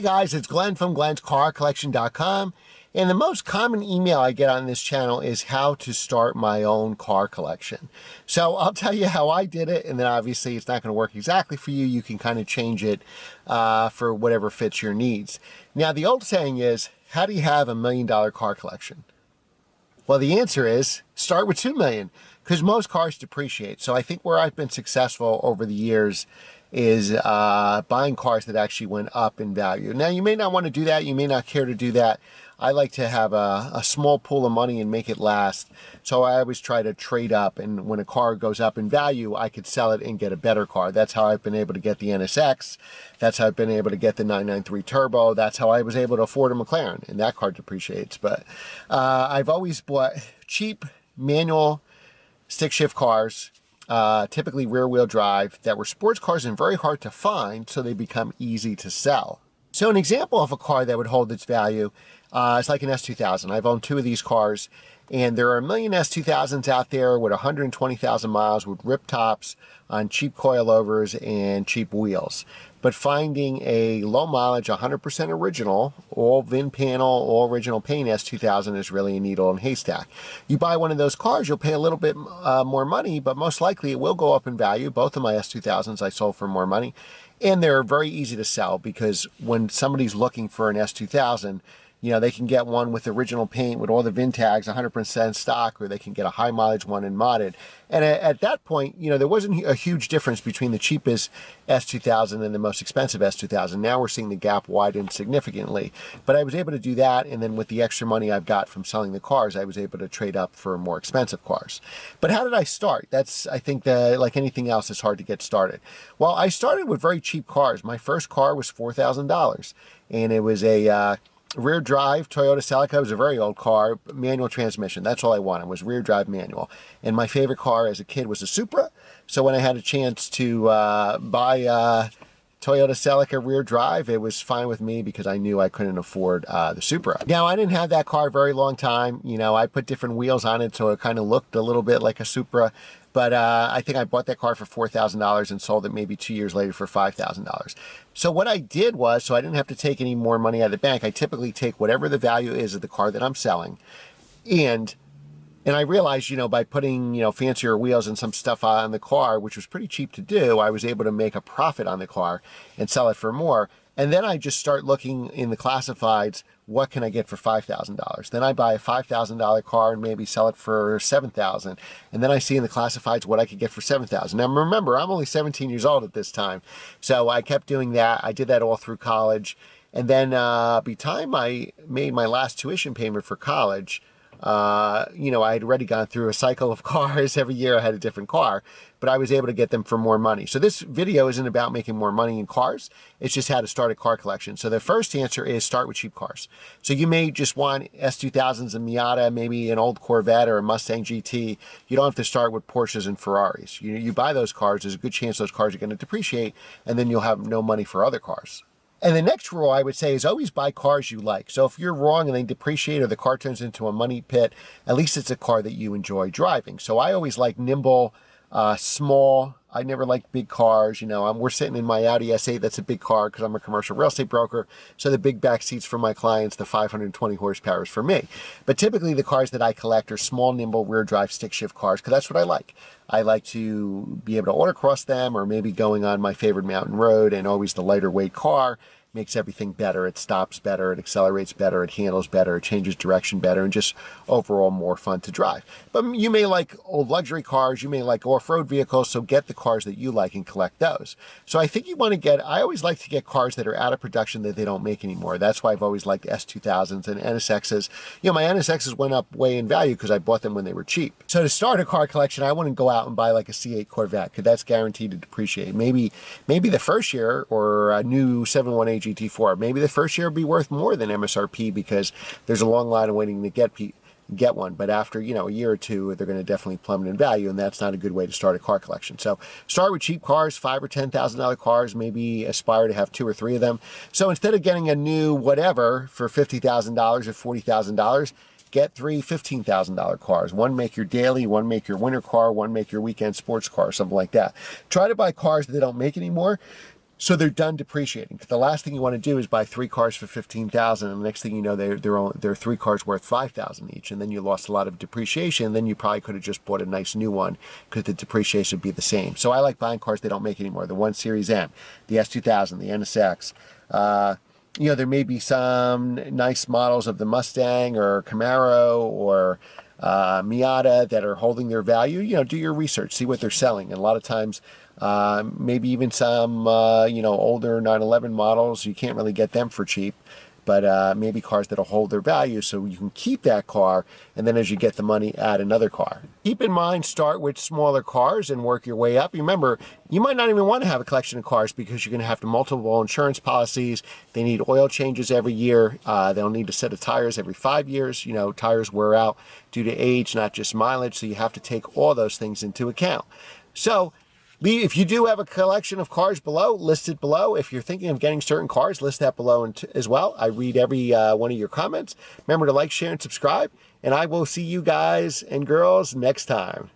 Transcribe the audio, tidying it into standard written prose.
guys, it's Glenn from glenscarcollection.com, and the most common email I get on this channel is how to start my own car collection. So I'll tell you how I did it, and then obviously it's not going to work exactly for you. You can kind of change it for whatever fits your needs. Now, the old saying is, how do you have $1 million car collection? Well, the answer is start with 2 million, because most cars depreciate. So I think where I've been successful over the years is buying cars that actually went up in value. Now, you may not want to do that. You may not care to do that. I like to have a small pool of money and make it last. So I always try to trade up. And when a car goes up in value, I could sell it and get a better car. That's how I've been able to get the NSX. That's how I've been able to get the 993 Turbo. That's how I was able to afford a McLaren. And that car depreciates. But I've always bought cheap manual stick shift cars, typically rear wheel drive, that were sports cars and very hard to find, so they become easy to sell. So an example of a car that would hold its value is like an S2000. I've owned 2 of these cars, and there are a million S2000s out there with 120,000 miles with rip tops on cheap coilovers and cheap wheels. But finding a low mileage, 100% original, all VIN panel, all original paint S2000 is really a needle in a haystack. You buy one of those cars, you'll pay a little bit more money, but most likely it will go up in value. Both of my S2000s I sold for more money, and they're very easy to sell, because when somebody's looking for an S2000, you know, they can get one with original paint with all the VIN tags, 100% stock, or they can get a high mileage one and modded. And at that point, you know, there wasn't a huge difference between the cheapest S2000 and the most expensive S2000. Now we're seeing the gap widen significantly. But I was able to do that, and then with the extra money I've got from selling the cars, I was able to trade up for more expensive cars. But how did I start? That's, I think, like anything else, it's hard to get started. Well, I started with very cheap cars. My first car was $4,000, and it was a rear drive Toyota Celica. It was a very old car, manual transmission. That's all I wanted, was rear drive manual. And my favorite car as a kid was a Supra. So when I had a chance to buy a Toyota Celica rear drive, it was fine with me, because I knew I couldn't afford the Supra. Now, I didn't have that car a very long time. You know, I put different wheels on it, so it kind of looked a little bit like a Supra. But I think I bought that car for $4,000 and sold it maybe 2 years later for $5,000. So what I did was, so I didn't have to take any more money out of the bank, I typically take whatever the value is of the car that I'm selling. And I realized, you know, by putting, you know, fancier wheels and some stuff on the car, which was pretty cheap to do, I was able to make a profit on the car and sell it for more. And then I just start looking in the classifieds, what can I get for $5,000? Then I buy a $5,000 car and maybe sell it for $7,000. And then I see in the classifieds what I could get for $7,000. Now remember, I'm only 17 years old at this time. So I kept doing that. I did that all through college. And then by the time I made my last tuition payment for college, you know, I had already gone through a cycle of cars. Every year I had a different car, but I was able to get them for more money. So this video isn't about making more money in cars. It's just how to start a car collection. So the first answer is start with cheap cars. So you may just want S2000s, a Miata, maybe an old Corvette or a Mustang GT. You don't have to start with Porsches and Ferraris. You buy those cars, there's a good chance those cars are going to depreciate, and then you'll have no money for other cars. And the next rule I would say is always buy cars you like. So if you're wrong and they depreciate, or the car turns into a money pit, at least it's a car that you enjoy driving. So I always like nimble, small. I never liked big cars. You know, we're sitting in my Audi S8. That's a big car because I'm a commercial real estate broker. So the big back seats for my clients, the 520 horsepower is for me. But typically the cars that I collect are small, nimble, rear drive, stick shift cars, because that's what I like. I like to be able to autocross them, or maybe going on my favorite mountain road, and always the lighter weight car makes everything better. It stops better, it accelerates better, it handles better, it changes direction better, and just overall more fun to drive. But you may like old luxury cars, you may like off-road vehicles, so get the cars that you like and collect those. So I think you want to get, I always like to get cars that are out of production that they don't make anymore. That's why I've always liked S2000s and NSXs. You know, my NSXs went up way in value because I bought them when they were cheap. So to start a car collection, I wouldn't go out and buy like a C8 Corvette, because that's guaranteed to depreciate. Maybe the first year, or a new 718 GT4. Maybe the first year will be worth more than MSRP, because there's a long line of waiting to get one. But after, you know, a year or two, they're going to definitely plummet in value, and that's not a good way to start a car collection. So start with cheap cars, $5,000 or $10,000 cars. Maybe aspire to have 2 or 3 of them. So instead of getting a new whatever for $50,000 or $40,000, get 3 $15,000 cars. One make your daily, one make your winter car, one make your weekend sports car, something like that. Try to buy cars that they don't make anymore, So they're done depreciating. The last thing you want to do is buy 3 cars for $15,000, and the next thing you know, they're 3 cars worth $5,000 each, and then you lost a lot of depreciation. Then you probably could have just bought a nice new one because the depreciation would be the same. So I like buying cars they don't make anymore. The 1 Series M, the S2000, the NSX. There may be some nice models of the Mustang or Camaro or Miata that are holding their value. Do your research, see what they're selling. And a lot of times, maybe even some, older 911 models, you can't really get them for cheap, but maybe cars that'll hold their value so you can keep that car, and then as you get the money, add another car. Keep in mind, start with smaller cars and work your way up. Remember, you might not even want to have a collection of cars because you're going to have multiple insurance policies. They need oil changes every year. They'll need a set of tires every 5 years. Tires wear out due to age, not just mileage, so you have to take all those things into account. So, if you do have a collection of cars below, list it below. If you're thinking of getting certain cars, list that below as well. I read every one of your comments. Remember to like, share, and subscribe. And I will see you guys and girls next time.